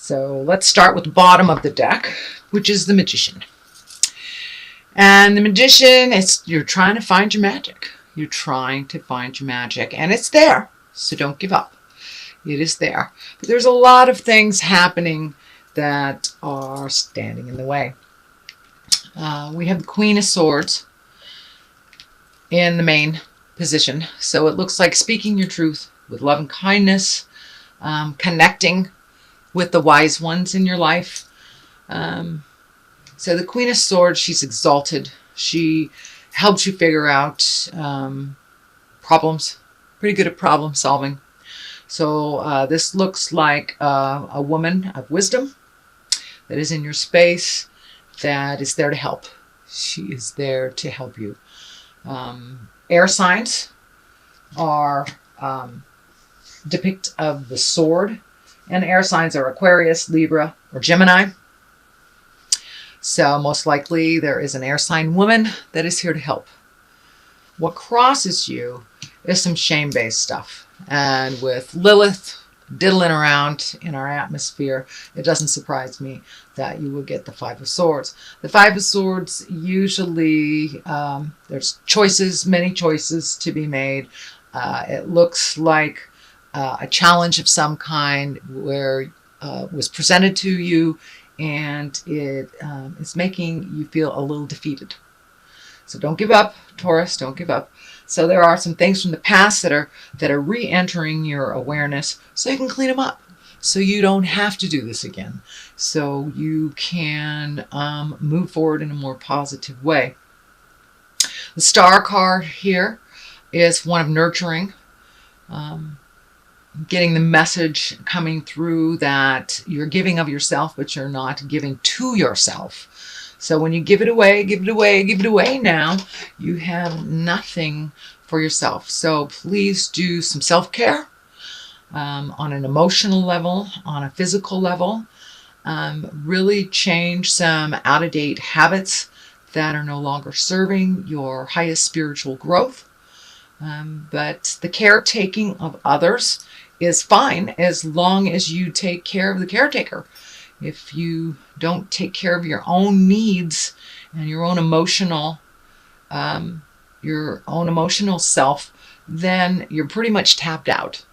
So let's start with the bottom of the deck, which is the Magician. And the Magician, you're trying to find your magic. You're trying to find your magic, and it's there, so don't give up. It is there. But there's a lot of things happening that are standing in the way. We have the Queen of Swords in the main position. So it looks like speaking your truth with love and kindness, connecting with the wise ones in your life. So the Queen of Swords, she's exalted. She helps you figure out problems. Pretty good at problem solving. So this looks like a woman of wisdom that is in your space, that is there to help. She is there to help you. Air signs are depict of the sword, and air signs are Aquarius, Libra, or Gemini. So most likely there is an air sign woman that is here to help. What crosses you is some shame-based stuff. And with Lilith diddling around in our atmosphere, it doesn't surprise me that you will get the Five of Swords. The Five of Swords, usually there's choices, many choices to be made. It looks like a challenge of some kind where was presented to you, and it is making you feel a little defeated. So don't give up, Taurus, don't give up. So there are some things from the past that are re-entering your awareness, so you can clean them up. So you don't have to do this again. So you can move forward in a more positive way. The Star card here is one of nurturing. Getting the message coming through that you're giving of yourself, but you're not giving to yourself. So when you give it away, give it away, give it away now, you have nothing for yourself. So please do some self-care on an emotional level, on a physical level. Really change some out-of-date habits that are no longer serving your highest spiritual growth. But the caretaking of others is fine as long as you take care of the caretaker. If you don't take care of your own needs and your own emotional self, then you're pretty much tapped out.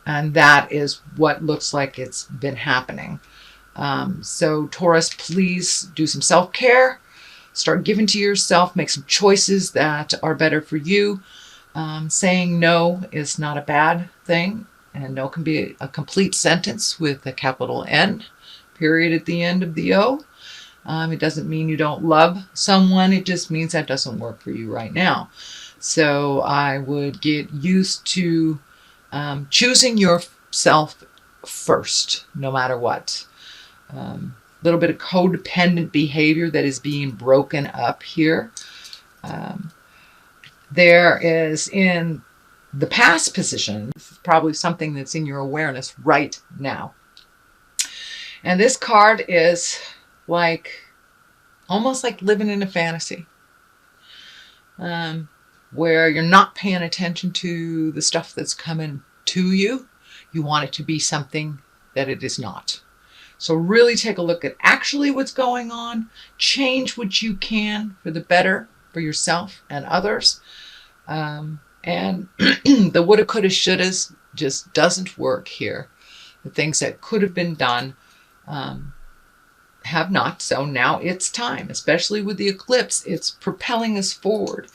And that is what looks like it's been happening. So Taurus, please do some self-care. Start giving to yourself. Make some choices that are better for you. Saying no is not a bad thing. And no can be a complete sentence with a capital N, period at the end of the O. It doesn't mean you don't love someone. It just means that doesn't work for you right now. So I would get used to choosing yourself first, no matter what. Little bit of codependent behavior that is being broken up here. There is in the past position, this is probably something that's in your awareness right now. And this card is like, almost like living in a fantasy, where you're not paying attention to the stuff that's coming to you. You want it to be something that it is not. So really take a look at actually what's going on. Change what you can for the better for yourself and others. And the woulda, coulda, shouldas just doesn't work here. The things that could have been done have not. So now it's time, especially with the eclipse, it's propelling us forward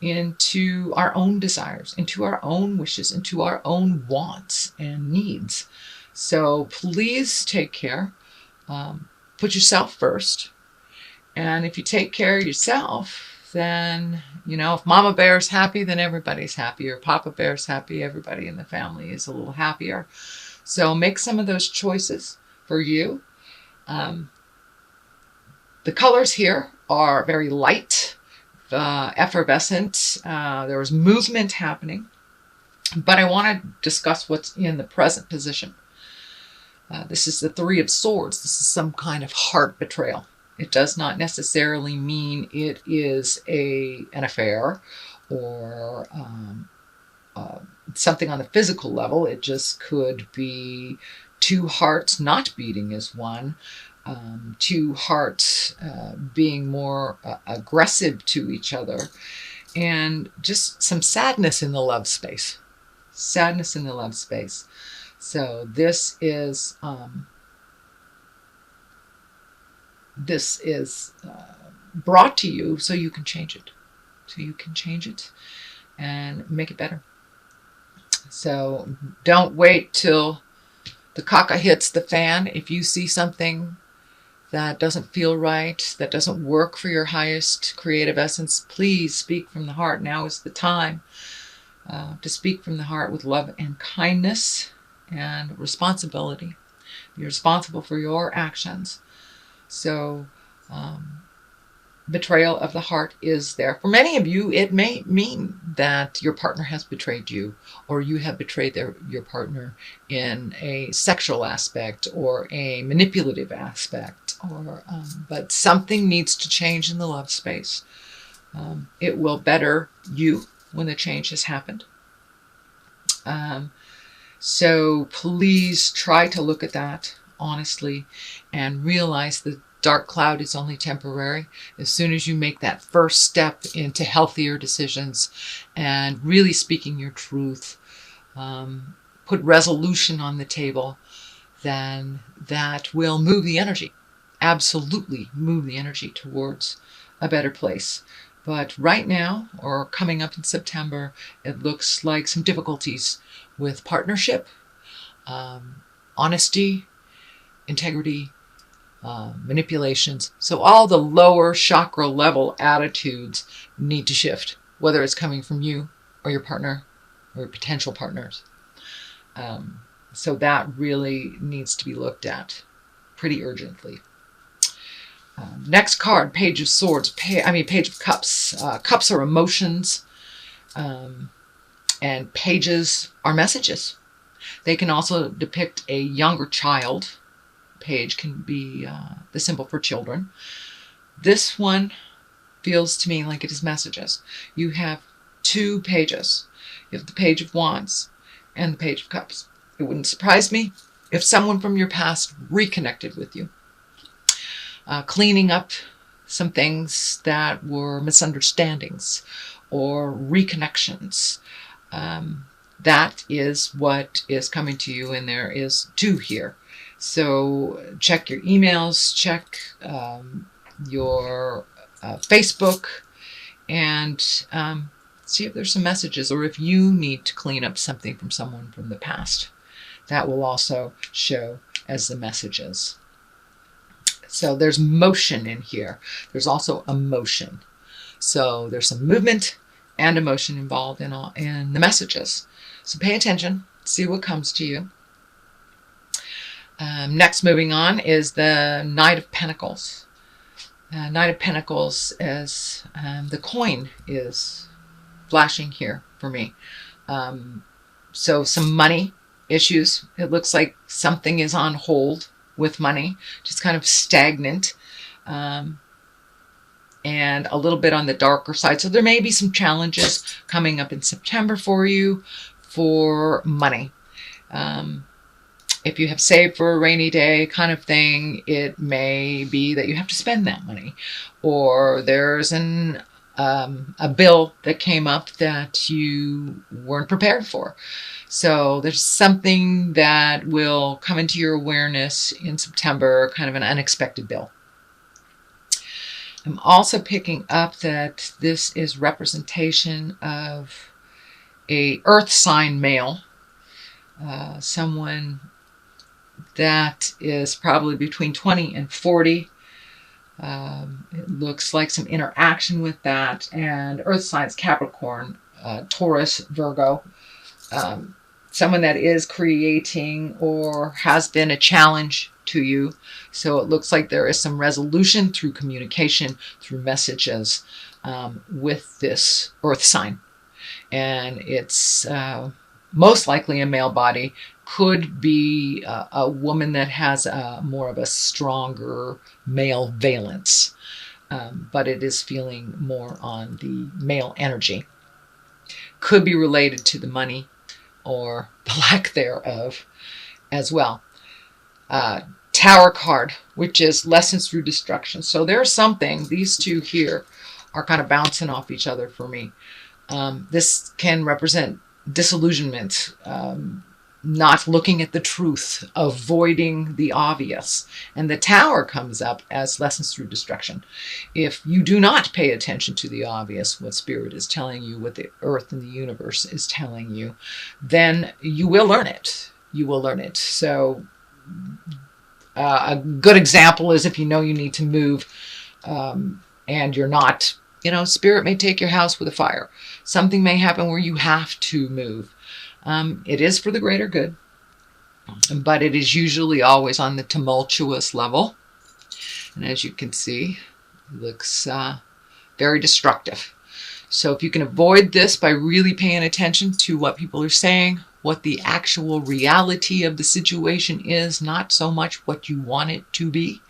into our own desires, into our own wishes, into our own wants and needs. So please take care. Put yourself first. And if you take care of yourself, then, you know, if Mama Bear's happy, then everybody's happy. Or Papa Bear's happy, everybody in the family is a little happier. So make some of those choices for you. The colors here are very light, effervescent. There was movement happening. But I want to discuss what's in the present position. This is the Three of Swords. This is some kind of heart betrayal. It does not necessarily mean it is an affair or something on the physical level. It just could be two hearts not beating as one, two hearts being more aggressive to each other, and just some sadness in the love space. Sadness in the love space. So this is brought to you so you can change it. So you can change it and make it better. So don't wait till the caca hits the fan. If you see something that doesn't feel right, that doesn't work for your highest creative essence, please speak from the heart. Now is the time to speak from the heart with love and kindness and responsibility. You're responsible for your actions. So betrayal of the heart is there. For many of you, it may mean that your partner has betrayed you, or you have betrayed your partner in a sexual aspect or a manipulative aspect, or but something needs to change in the love space. It will better you when the change has happened. So please try to look at that honestly and realize that dark cloud is only temporary. As soon as you make that first step into healthier decisions and really speaking your truth, put resolution on the table, then that will move the energy. Absolutely move the energy towards a better place. But right now, or coming up in September, it looks like some difficulties with partnership, honesty, integrity, manipulations. So all the lower chakra level attitudes need to shift, whether it's coming from you or your partner or your potential partners. So that really needs to be looked at pretty urgently. Next card, Page of Swords, Page of Cups. Cups are emotions, and pages are messages. They can also depict a younger child. Page can be the symbol for children. This one feels to me like it is messages. You have two pages. You have the Page of Wands and the Page of Cups. It wouldn't surprise me if someone from your past reconnected with you. Cleaning up some things that were misunderstandings or reconnections. That is what is coming to you, and there is two here. So check your emails, check your Facebook, and see if there's some messages, or if you need to clean up something from someone from the past. That will also show as the messages. So there's motion in here. There's also emotion. So there's some movement and emotion involved in the messages. So pay attention, see what comes to you. Next, moving on, is the Knight of Pentacles. Knight of Pentacles is the coin is flashing here for me. So some money issues. It looks like something is on hold with money, just kind of stagnant, and a little bit on the darker side. So there may be some challenges coming up in September for you for money. If you have saved for a rainy day kind of thing, it may be that you have to spend that money, or there's a bill that came up that you weren't prepared for. So there's something that will come into your awareness in September, kind of an unexpected bill. I'm also picking up that this is representation of a earth sign male, someone that is probably between 20 and 40. It looks like some interaction with that, and earth signs, Capricorn, Taurus, Virgo. Someone that is creating or has been a challenge to you. So it looks like there is some resolution through communication, through messages with this earth sign. And it's most likely a male body. Could be a woman that has more of a stronger male valence. But it is feeling more on the male energy. Could be related to the money or the lack thereof as well. Tower card, which is lessons through destruction. So there's something, these two here are kind of bouncing off each other for me. This can represent disillusionment, not looking at the truth, avoiding the obvious. And the Tower comes up as lessons through destruction. If you do not pay attention to the obvious, what Spirit is telling you, what the earth and the universe is telling you, then you will learn it. You will learn it. So a good example is if you know you need to move and you're not, Spirit may take your house with a fire. Something may happen where you have to move. It is for the greater good, but it is usually always on the tumultuous level. And as you can see, it looks very destructive. So if you can avoid this by really paying attention to what people are saying, what the actual reality of the situation is, not so much what you want it to be,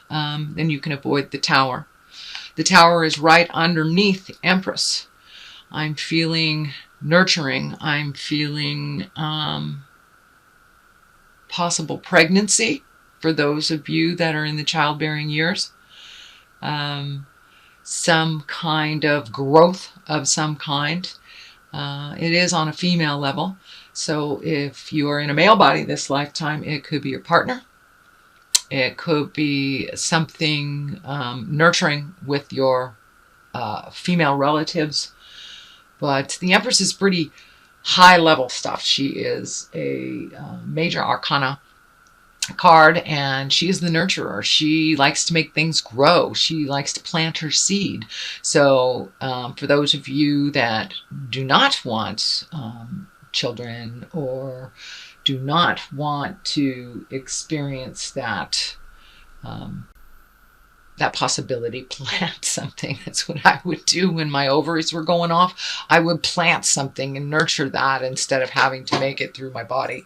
then you can avoid the Tower. The Tower is right underneath the Empress. I'm feeling nurturing. I'm feeling possible pregnancy for those of you that are in the childbearing years. Some kind of growth of some kind. It is on a female level. So if you are in a male body this lifetime, it could be your partner. It could be something nurturing with your female relatives. But the Empress is pretty high level stuff. She is a major arcana card, and she is the nurturer. She likes to make things grow. She likes to plant her seed. So for those of you that do not want children or do not want to experience that that possibility, plant something. That's what I would do when my ovaries were going off. I would plant something and nurture that instead of having to make it through my body.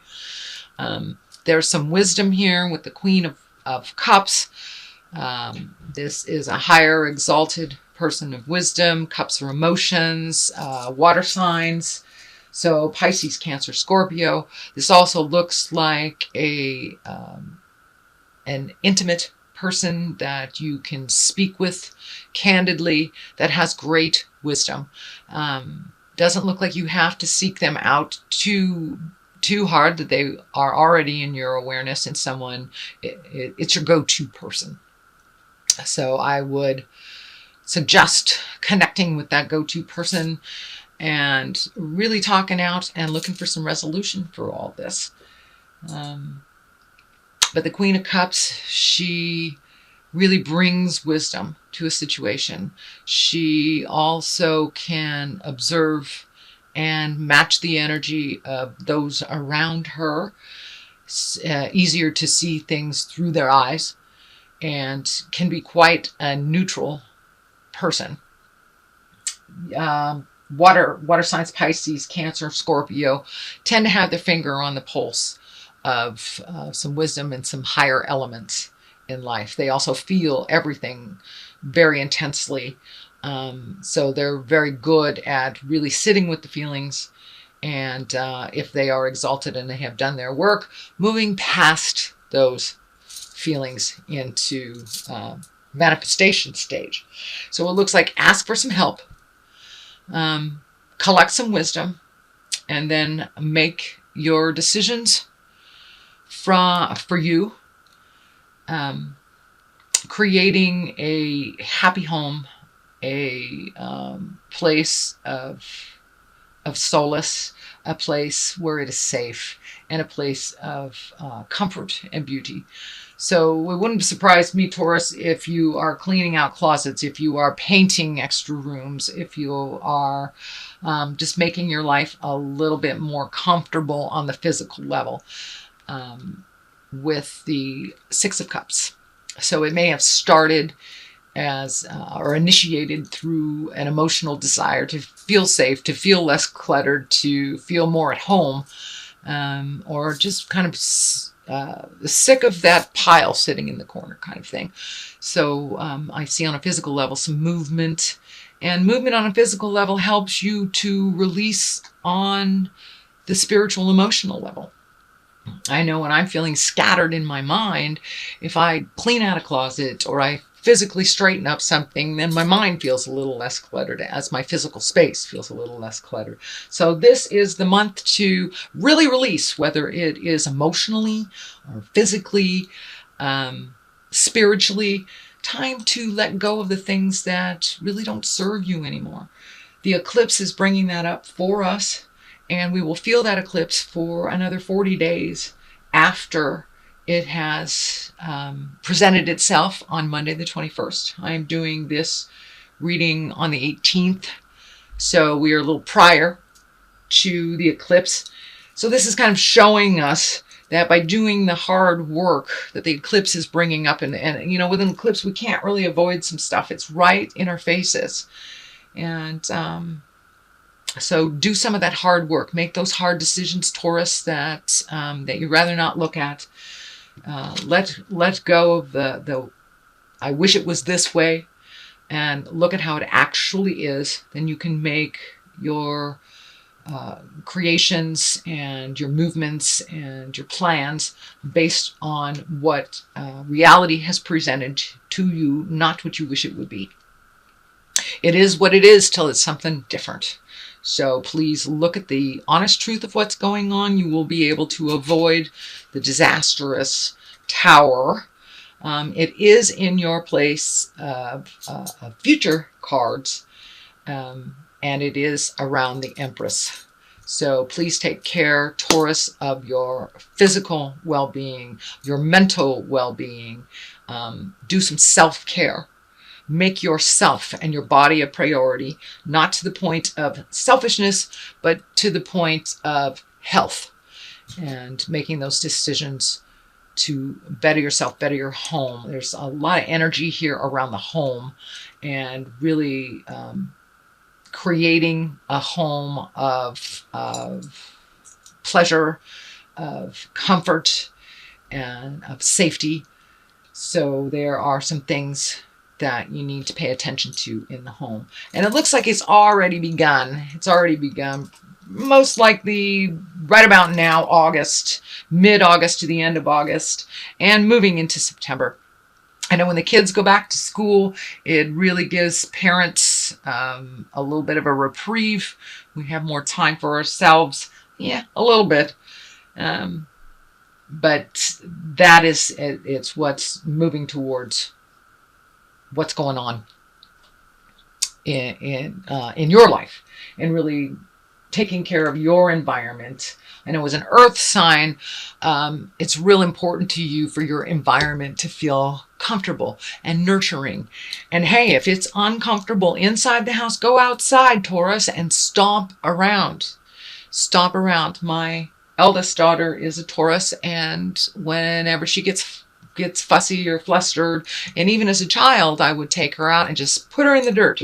There's some wisdom here with the Queen of Cups. This is a higher exalted person of wisdom. Cups are emotions, water signs. So Pisces, Cancer, Scorpio. This also looks like an intimate person that you can speak with candidly, that has great wisdom. Doesn't look like you have to seek them out too hard, that they are already in your awareness, and someone, it's your go-to person. So I would suggest connecting with that go-to person and really talking out and looking for some resolution for all this. But the Queen of Cups, she really brings wisdom to a situation. She also can observe and match the energy of those around her. It's easier to see things through their eyes, and can be quite a neutral person. Water signs, Pisces, Cancer, Scorpio, tend to have their finger on the pulse of some wisdom and some higher elements in life. They also feel everything very intensely. So they're very good at really sitting with the feelings. And if they are exalted and they have done their work, moving past those feelings into manifestation stage. So it looks like ask for some help, collect some wisdom, and then make your decisions for you, creating a happy home, a place of solace, a place where it is safe, and a place of comfort and beauty. So it wouldn't surprise me, Taurus, if you are cleaning out closets, if you are painting extra rooms, if you are just making your life a little bit more comfortable on the physical level with the Six of Cups. So it may have started as or initiated through an emotional desire to feel safe, to feel less cluttered, to feel more at home, or just kind of sick of that pile sitting in the corner kind of thing. So I see on a physical level some movement, and movement on a physical level helps you to release on the spiritual emotional level. I know when I'm feeling scattered in my mind, if I clean out a closet or I physically straighten up something, then my mind feels a little less cluttered as my physical space feels a little less cluttered. So this is the month to really release, whether it is emotionally or physically, spiritually, time to let go of the things that really don't serve you anymore. The eclipse is bringing that up for us, and we will feel that eclipse for another 40 days after it has presented itself on Monday the 21st. I am doing this reading on the 18th, so we are a little prior to the eclipse. So this is kind of showing us that by doing the hard work that the eclipse is bringing up, and you know, with an eclipse, we can't really avoid some stuff. It's right in our faces. And so do some of that hard work. Make those hard decisions, Taurus, that that you'd rather not look at. Let go of the I wish it was this way, and look at how it actually is. Then you can make your creations and your movements and your plans based on what reality has presented to you, not what you wish it would be. It is what it is till it's something different. So please look at the honest truth of what's going on. You will be able to avoid the disastrous tower. It is in your place of future cards, and it is around the Empress. So please take care, Taurus, of your physical well-being, your mental well-being. Do some self-care. Make yourself and your body a priority, not to the point of selfishness, but to the point of health, and making those decisions to better yourself, better your home. There's a lot of energy here around the home, and really creating a home of pleasure, of comfort, and of safety. So there are some things that you need to pay attention to in the home. And it looks like it's already begun. It's already begun, most likely right about now, August, mid-August to the end of August, and moving into September. I know when the kids go back to school, it really gives parents a little bit of a reprieve. We have more time for ourselves. Yeah, a little bit. But that is, it's what's moving towards what's going on in your life, and really taking care of your environment. I know as an earth sign, it's real important to you for your environment to feel comfortable and nurturing. And hey, if it's uncomfortable inside the house, go outside, Taurus, and stomp around. Stomp around. My eldest daughter is a Taurus, and whenever she gets fussy or flustered, and even as a child, I would take her out and just put her in the dirt.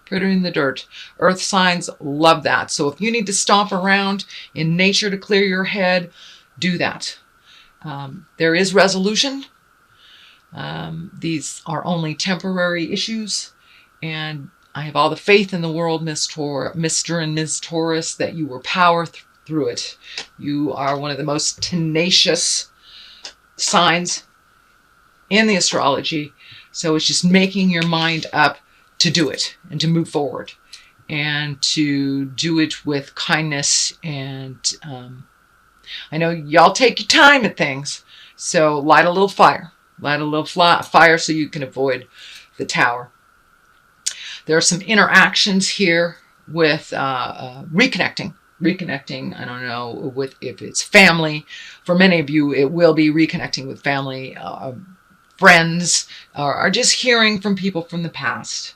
Put her in the dirt. Earth signs love that. So if you need to stomp around in nature to clear your head, do that. There is resolution. These are only temporary issues, and I have all the faith in the world, Mr. and Ms. Taurus, that you will power through it. You are one of the most tenacious signs in the astrology. So it's just making your mind up to do it and to move forward and to do it with kindness. And I know y'all take your time at things. So light a little fire. Light a little fire so you can avoid the tower. There are some interactions here with reconnecting. I don't know if it's family. For many of you, it will be reconnecting with family, friends, or just hearing from people from the past.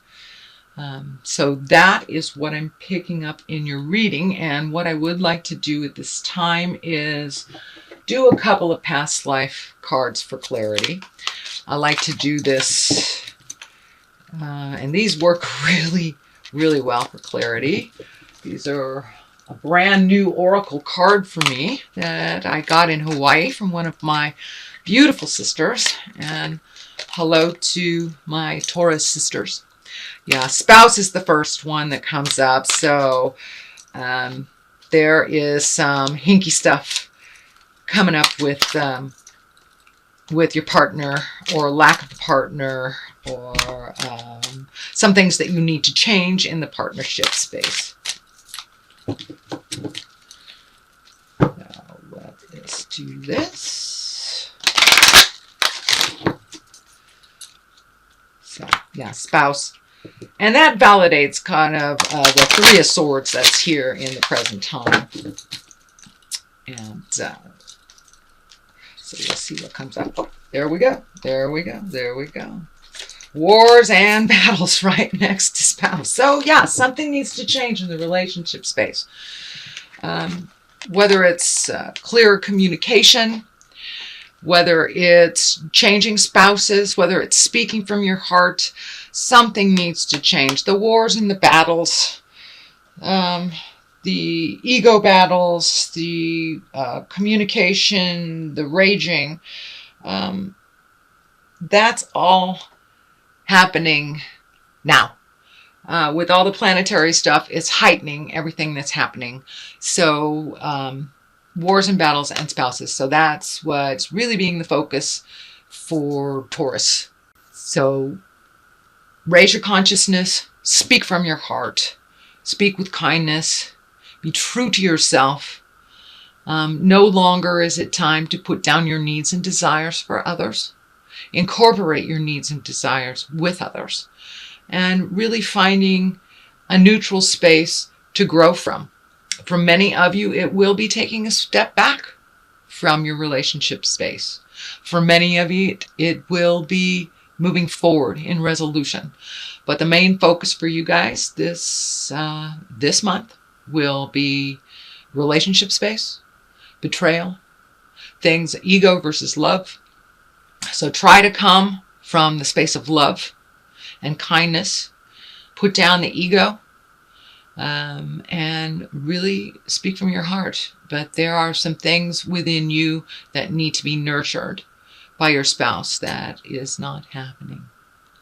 So that is what I'm picking up in your reading. And what I would like to do at this time is do a couple of past life cards for clarity. I like to do this, and these work really, really well for clarity. These are a brand new oracle card for me that I got in Hawaii from one of my beautiful sisters. And hello to my Taurus sisters. Yeah, spouse is the first one that comes up. So there is some hinky stuff coming up with your partner, or lack of a partner, or some things that you need to change in the partnership space. Now let's do this. So, yeah, spouse. And that validates kind of the Three of Swords that's here in the present time. And so we'll see what comes up. Oh, there we go. There we go. There we go. Wars and battles right next to spouse. So yeah, something needs to change in the relationship space. Whether it's clearer communication, whether it's changing spouses, whether it's speaking from your heart, something needs to change. The wars and the battles, the ego battles, the communication, the raging, that's all happening now. With all the planetary stuff, it's heightening everything that's happening. So wars and battles and spouses. So that's what's really being the focus for Taurus. So raise your consciousness, speak from your heart, speak with kindness, be true to yourself. No longer is it time to put down your needs and desires for others. Incorporate your needs and desires with others, and really finding a neutral space to grow from. For many of you, it will be taking a step back from your relationship space. For many of you, it will be moving forward in resolution. But the main focus for you guys this month will be relationship space, betrayal, things, ego versus love. So try to come from the space of love and kindness. Put down the ego and really speak from your heart. But there are some things within you that need to be nurtured by your spouse that is not happening.